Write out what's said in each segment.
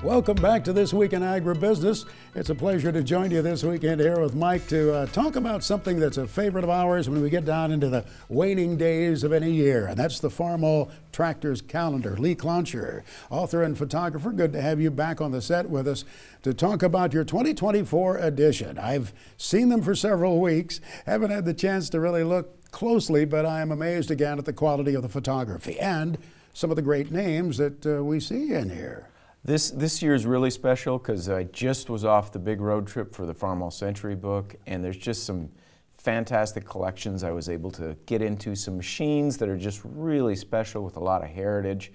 Welcome back to This Week in Agribusiness. It's a pleasure to join you this weekend here with Mike to talk about something that's a favorite of ours when we get down into the waning days of any year, and that's the Farmall Tractors calendar. Lee Klancher, author and photographer, good to have you back on the set with us to talk about your 2024 edition. I've seen them for several weeks, haven't had the chance to really look closely, but I am amazed again at the quality of the photography and some of the great names that we see in here. This year is really special because I just was off the big road trip for the Farmall Century book, and there's just some fantastic collections I was able to get into, some machines that are just really special with a lot of heritage.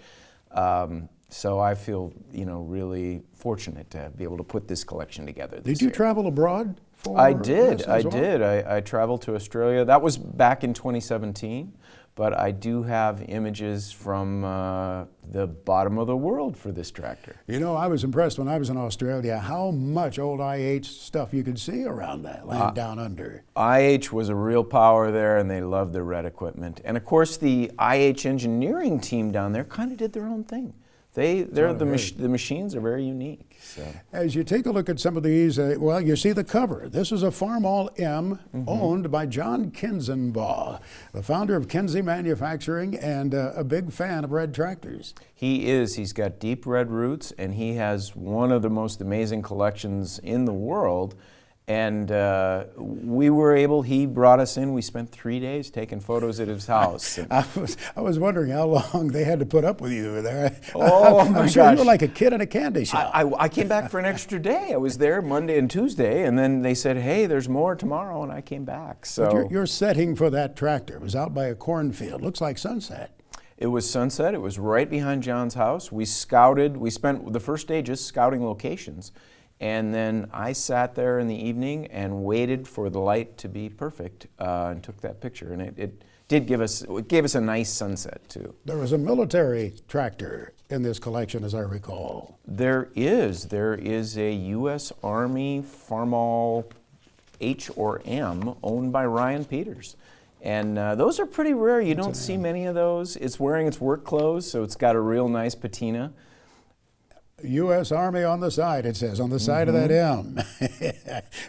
So I feel, really fortunate to be able to put this collection together this year. Did you travel abroad for I did. this as well? I traveled to Australia. That was back in 2017. But I do have images from the bottom of the world for this tractor. I was impressed when I was in Australia how much old IH stuff you could see around that land down under. IH was a real power there, and they loved their red equipment. And of course, the IH engineering team down there kind of did their own thing. The machines are very unique. So. As you take a look at some of these, you see the cover. This is a Farmall M owned by John Kinzenbaugh, the founder of Kinsey Manufacturing and a big fan of red tractors. He is. He's got deep red roots, and he has one of the most amazing collections in the world. And he brought us in. We spent 3 days taking photos at his house. I was wondering how long they had to put up with you there. Oh, I'm my sure gosh. you were like a kid in a candy shop. I came back for an extra day. I was there Monday and Tuesday, and then they said, hey, there's more tomorrow, and I came back. So but your setting for that tractor was out by a cornfield. Looks like sunset. It was sunset. It was right behind John's house. We spent the first day just scouting locations. And then I sat there in the evening and waited for the light to be perfect and took that picture. And it gave us a nice sunset too. There was a military tractor in this collection, as I recall. There is a U.S. Army Farmall H or M owned by Ryan Peters. And those are pretty rare. You don't see many of those. It's wearing its work clothes, so it's got a real nice patina. U.S. Army on the side, it says, on the side of that M.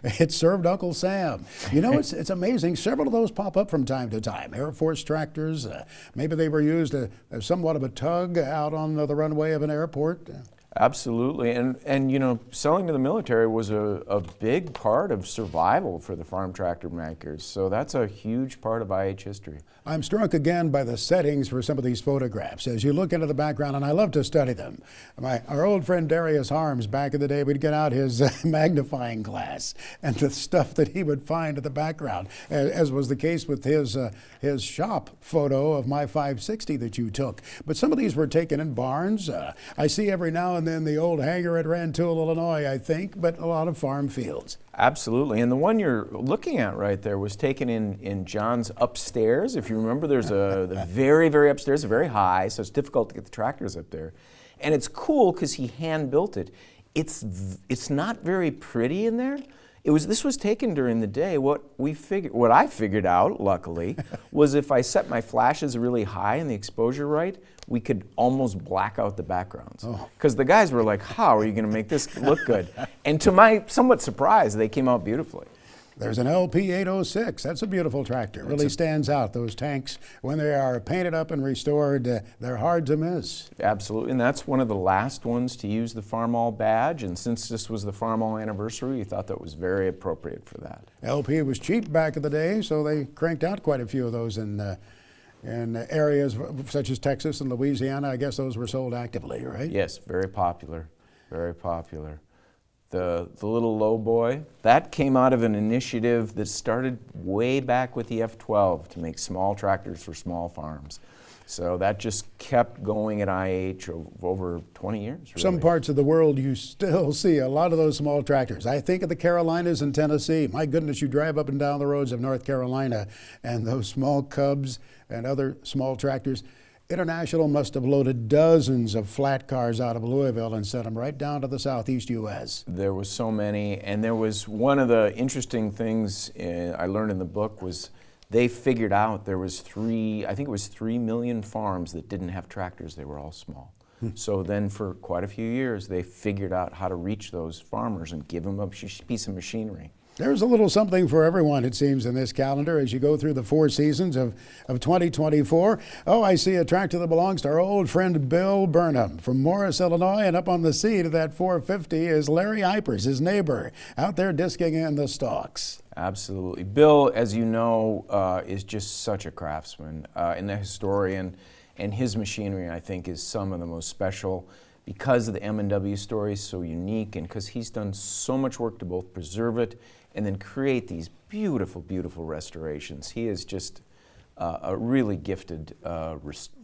It served Uncle Sam. It's amazing. Several of those pop up from time to time. Air Force tractors, maybe they were used as somewhat of a tug out on the runway of an airport. Absolutely, and selling to the military was a big part of survival for the farm tractor makers, so that's a huge part of IH history. I'm struck again by the settings for some of these photographs. As you look into the background, and I love to study them. Our old friend Darius Harms, back in the day, would get out his magnifying glass and the stuff that he would find in the background, as was the case with his shop photo of my 560 that you took. But some of these were taken in barns. I see every now and then the old hangar at Rantoul, Illinois, I think, but a lot of farm fields. Absolutely, and the one you're looking at right there was taken in John's upstairs. If you remember, there's the very, very upstairs, very high, so it's difficult to get the tractors up there. And it's cool because he hand built it. It's not very pretty in there. This was taken during the day. What I figured out, luckily, was if I set my flashes really high and the exposure right, we could almost black out the backgrounds. Because the guys were like, how are you going to make this look good? And to my somewhat surprise, they came out beautifully. There's an LP 806. That's a beautiful tractor. Really stands out. Those tanks, when they are painted up and restored, they're hard to miss. Absolutely, and that's one of the last ones to use the Farmall badge. And since this was the Farmall anniversary, we thought that was very appropriate for that. LP was cheap back in the day, so they cranked out quite a few of those in areas such as Texas and Louisiana. I guess those were sold actively, right? Yes, very popular, very popular. The little low boy, that came out of an initiative that started way back with the F-12 to make small tractors for small farms. So that just kept going at IH over 20 years. Really. Some parts of the world you still see a lot of those small tractors. I think of the Carolinas and Tennessee. My goodness, you drive up and down the roads of North Carolina and those small Cubs and other small tractors. International must have loaded dozens of flat cars out of Louisville and sent them right down to the southeast U.S. There was so many, and there was one of the interesting things I learned in the book was they figured out there was 3 million farms that didn't have tractors. They were all small. So then for quite a few years, they figured out how to reach those farmers and give them a piece of machinery. There's a little something for everyone, it seems, in this calendar as you go through the 4 seasons of 2024. Oh, I see a tractor that belongs to our old friend Bill Burnham from Morris, Illinois, and up on the seat of that 450 is Larry Eipers, his neighbor, out there disking in the stalks. Absolutely. Bill, as you know, is just such a craftsman and a historian, and his machinery, I think, is some of the most special because of the M&W story is so unique and because he's done so much work to both preserve it and then create these beautiful, beautiful restorations. He is just a really gifted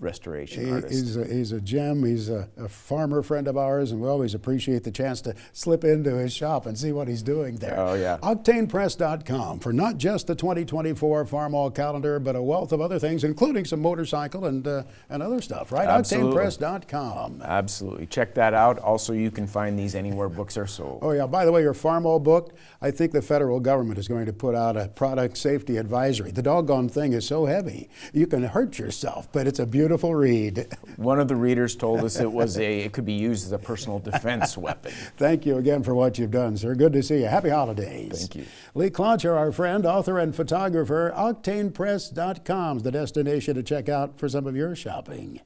restoration artist. He's a gem. He's a farmer friend of ours, and we always appreciate the chance to slip into his shop and see what he's doing there. Oh, yeah. OctanePress.com for not just the 2024 Farmall calendar, but a wealth of other things, including some motorcycle and other stuff, right? Absolutely. OctanePress.com. Absolutely. Check that out. Also, you can find these anywhere books are sold. Oh, yeah. By the way, your Farmall book, I think the federal government is going to put out a product safety advisory. The doggone thing is so heavy. You can hurt yourself, but it's a beautiful read. One of the readers told us it could be used as a personal defense weapon. Thank you again for what you've done, sir. Good to see you. Happy holidays. Thank you. Lee Klancher, our friend, author and photographer, OctanePress.com is the destination to check out for some of your shopping.